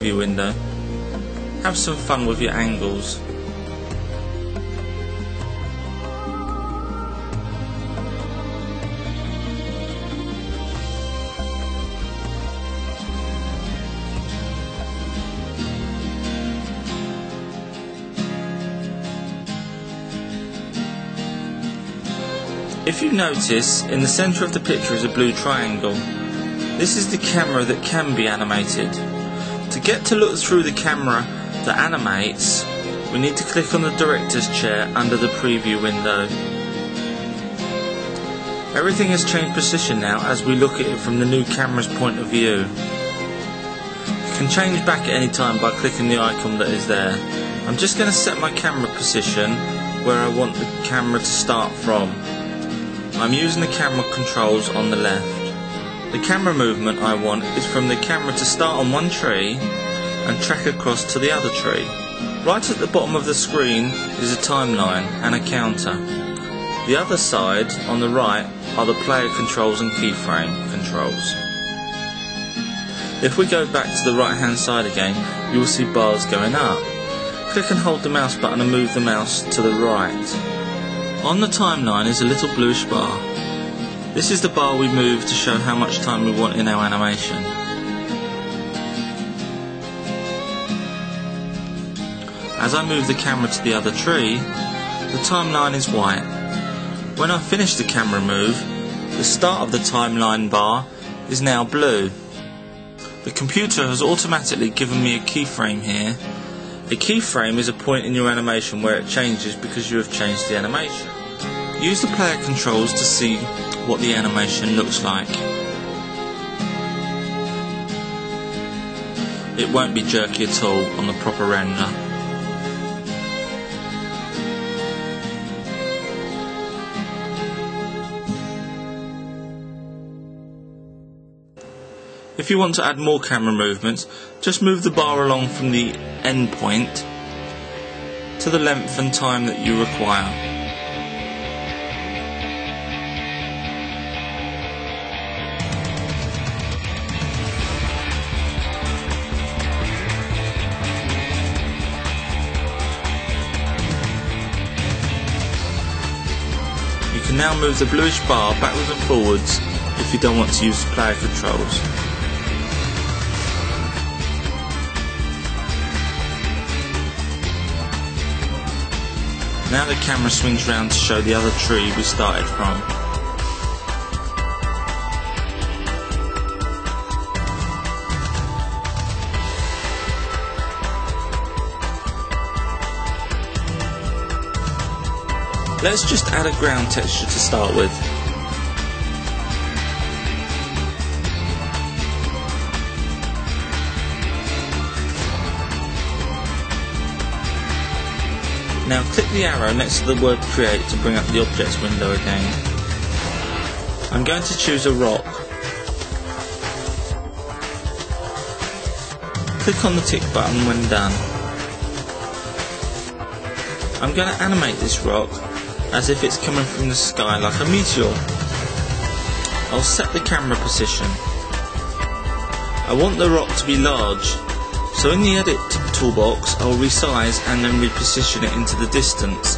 View window. Have some fun with your angles. If you notice, in the centre of the picture is a blue triangle. This is the camera that can be animated. To get to look through the camera that animates, we need to click on the director's chair under the preview window. Everything has changed position now as we look at it from the new camera's point of view. You can change back at any time by clicking the icon that is there. I'm just going to set my camera position where I want the camera to start from. I'm using the camera controls on the left. The camera movement I want is from the camera to start on one tree and track across to the other tree. Right at the bottom of the screen is a timeline and a counter. The other side, on the right, are the player controls and keyframe controls. If we go back to the right hand side again, you will see bars going up. Click and hold the mouse button and move the mouse to the right. On the timeline is a little bluish bar. This is the bar we move to show how much time we want in our animation. As I move the camera to the other tree, the timeline is white. When I finish the camera move, the start of the timeline bar is now blue. The computer has automatically given me a keyframe here. A keyframe is a point in your animation where it changes because you have changed the animation. Use the player controls to see what the animation looks like. It won't be jerky at all on the proper render. If you want to add more camera movements, just move the bar along from the end point to the length and time that you require. You can now move the bluish bar backwards and forwards if you don't want to use the player controls. Now the camera swings round to show the other tree we started from. Let's just add a ground texture to start with. Now click the arrow next to the word create to bring up the objects window again. I'm going to choose a rock. Click on the tick button when done. I'm going to animate this rock as if it's coming from the sky like a meteor. I'll set the camera position. I want the rock to be large, so in the edit toolbox I'll resize and then reposition it into the distance.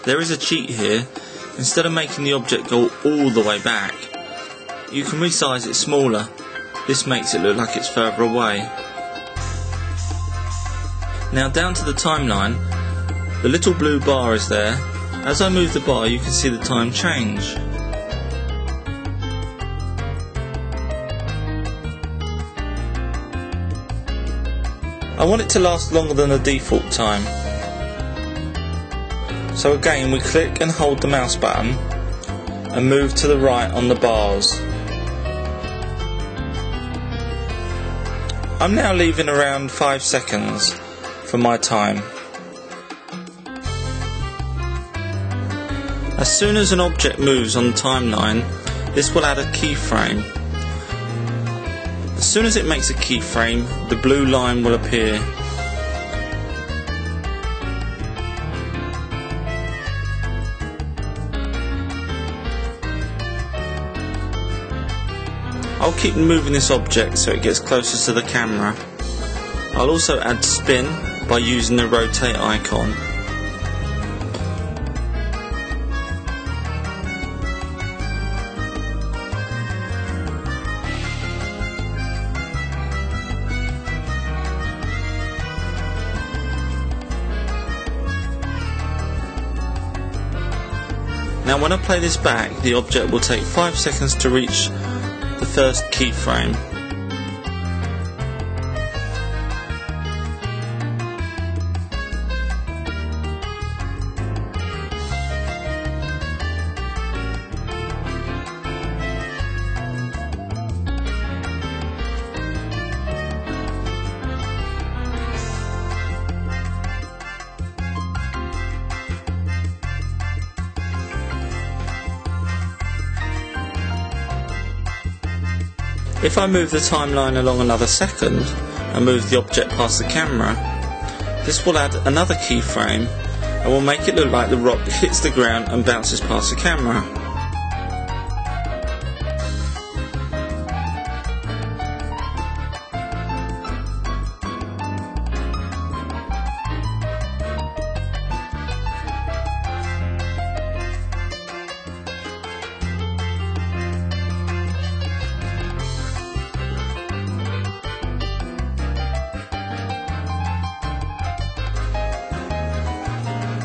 There is a cheat here. Instead of making the object go all the way back, you can resize it smaller. This makes it look like it's further away. Now down to the timeline, the little blue bar is there. As I move the bar you can see the time change. I want it to last longer than the default time. So again we click and hold the mouse button and move to the right on the bars. I'm now leaving around 5 seconds for my time. As soon as an object moves on the timeline, this will add a keyframe. As soon as it makes a keyframe, the blue line will appear. I'll keep moving this object so it gets closer to the camera. I'll also add spin by using the rotate icon. Now when I play this back, the object will take 5 seconds to reach the first keyframe. If I move the timeline along another second and move the object past the camera, this will add another keyframe and will make it look like the rock hits the ground and bounces past the camera.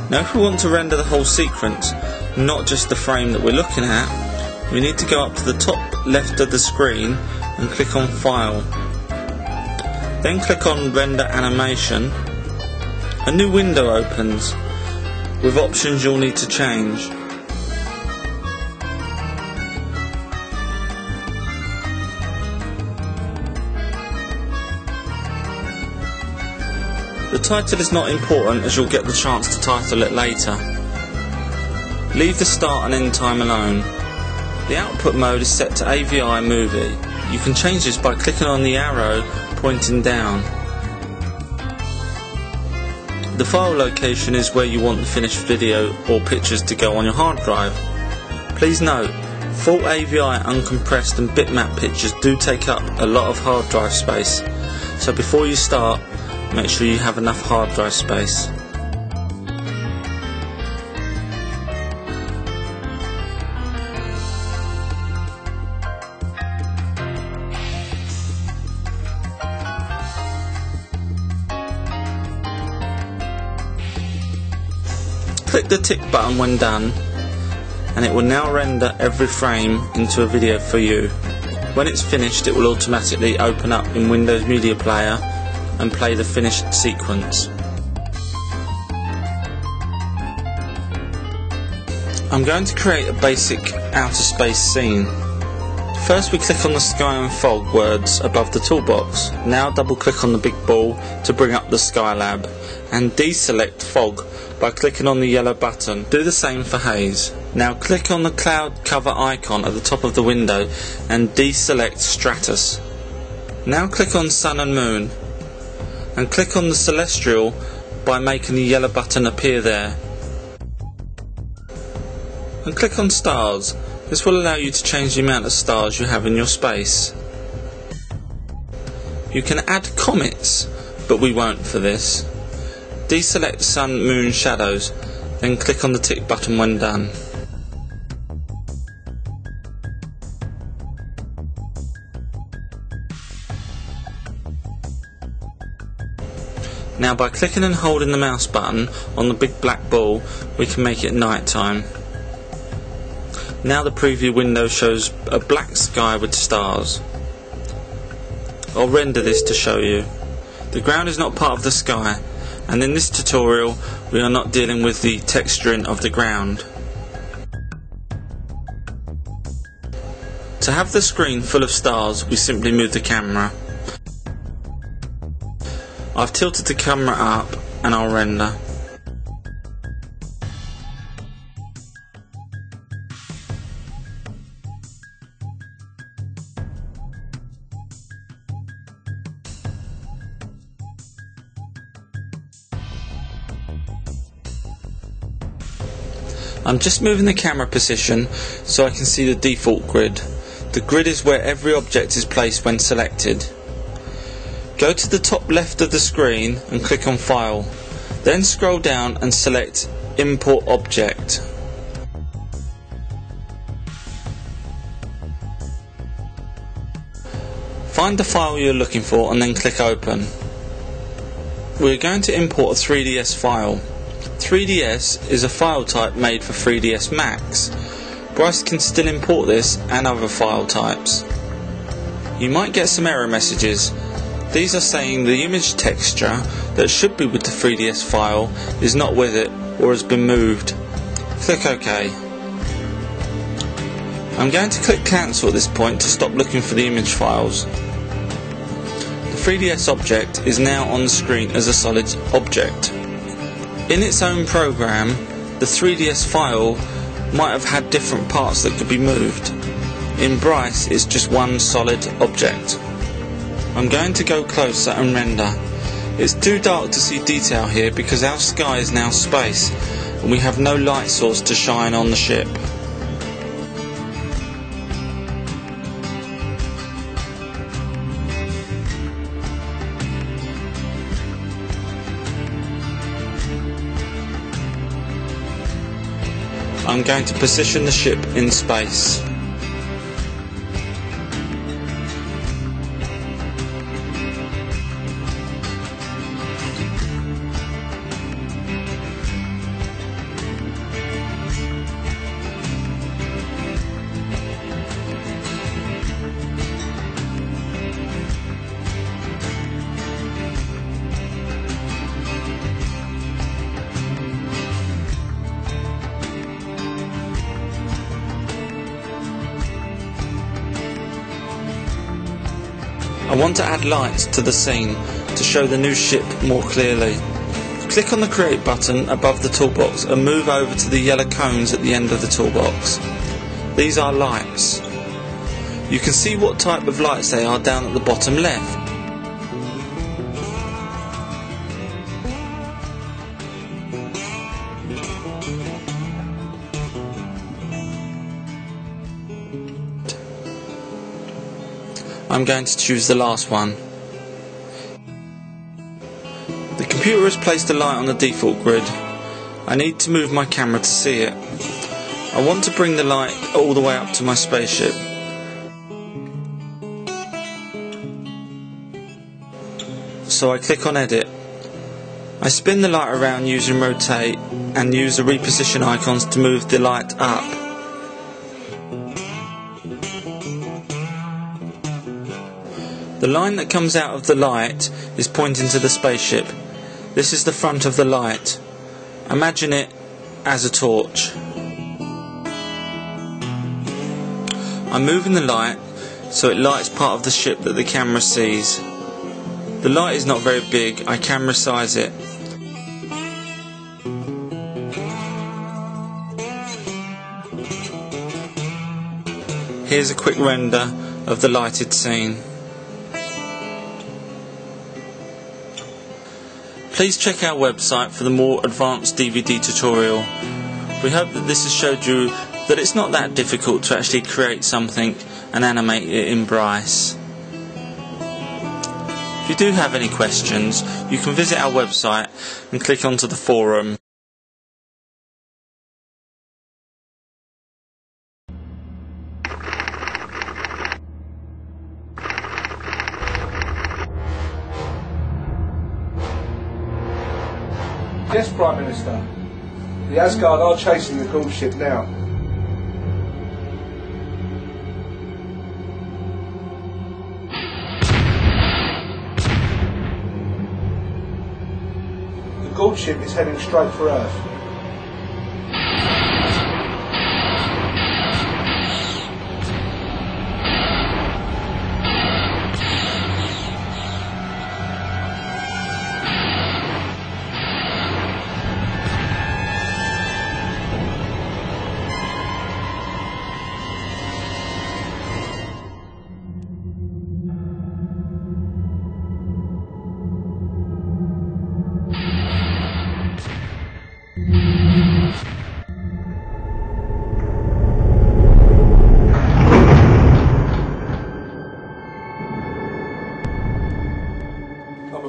Now if we want to render the whole sequence, not just the frame that we're looking at, we need to go up to the top left of the screen and click on File. Then click on Render Animation. A new window opens with options you'll need to change. The title is not important as you'll get the chance to title it later. Leave the start and end time alone. The output mode is set to AVI movie. You can change this by clicking on the arrow pointing down. The file location is where you want the finished video or pictures to go on your hard drive. Please note, full AVI uncompressed and bitmap pictures do take up a lot of hard drive space, so before you start, make sure you have enough hard drive space. Click the tick button when done, and it will now render every frame into a video for you. When it's finished, it will automatically open up in Windows Media Player and play the finished sequence. I'm going to create a basic outer space scene. First we click on the sky and fog words above the toolbox. Now double click on the big ball to bring up the Skylab, and deselect fog by clicking on the yellow button. Do the same for haze. Now click on the cloud cover icon at the top of the window and deselect stratus. Now click on sun and moon, and click on the celestial by making the yellow button appear there. And click on stars. This will allow you to change the amount of stars you have in your space. You can add comets, but we won't for this. Deselect sun, moon, shadows, then click on the tick button when done. Now by clicking and holding the mouse button on the big black ball, we can make it night time. Now the preview window shows a black sky with stars. I'll render this to show you. The ground is not part of the sky, and in this tutorial we are not dealing with the texturing of the ground. To have the screen full of stars, we simply move the camera. I've tilted the camera up and I'll render. I'm just moving the camera position so I can see the default grid. The grid is where every object is placed when selected. Go to the top left of the screen and click on File. Then scroll down and select Import Object. Find the file you're looking for and then click Open. We're going to import a 3ds file. 3ds is a file type made for 3ds Max. Bryce can still import this and other file types. You might get some error messages. These are saying the image texture that should be with the 3ds file is not with it or has been moved. Click OK. I'm going to click Cancel at this point to stop looking for the image files. The 3ds object is now on the screen as a solid object. In its own program, the 3ds file might have had different parts that could be moved. In Bryce, it's just one solid object. I'm going to go closer and render. It's too dark to see detail here because our sky is now space and we have no light source to shine on the ship. I'm going to position the ship in space. I want to add lights to the scene to show the new ship more clearly. Click on the Create button above the toolbox and move over to the yellow cones at the end of the toolbox. These are lights. You can see what type of lights they are down at the bottom left. I'm going to choose the last one. The computer has placed a light on the default grid. I need to move my camera to see it. I want to bring the light all the way up to my spaceship. So I click on Edit. I spin the light around using Rotate and use the reposition icons to move the light up. The line that comes out of the light is pointing to the spaceship. This is the front of the light. Imagine it as a torch. I'm moving the light so it lights part of the ship that the camera sees. The light is not very big, I can resize it. Here's a quick render of the lighted scene. Please check our website for the more advanced DVD tutorial. We hope that this has showed you that it's not that difficult to actually create something and animate it in Bryce. If you do have any questions, you can visit our website and click onto the forum. Yes, Prime Minister. The Asgard are chasing the cruise ship now. The Gold ship is heading straight for Earth.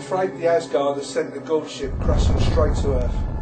afraid the Asgard has sent the Ghoul ship crashing straight to Earth.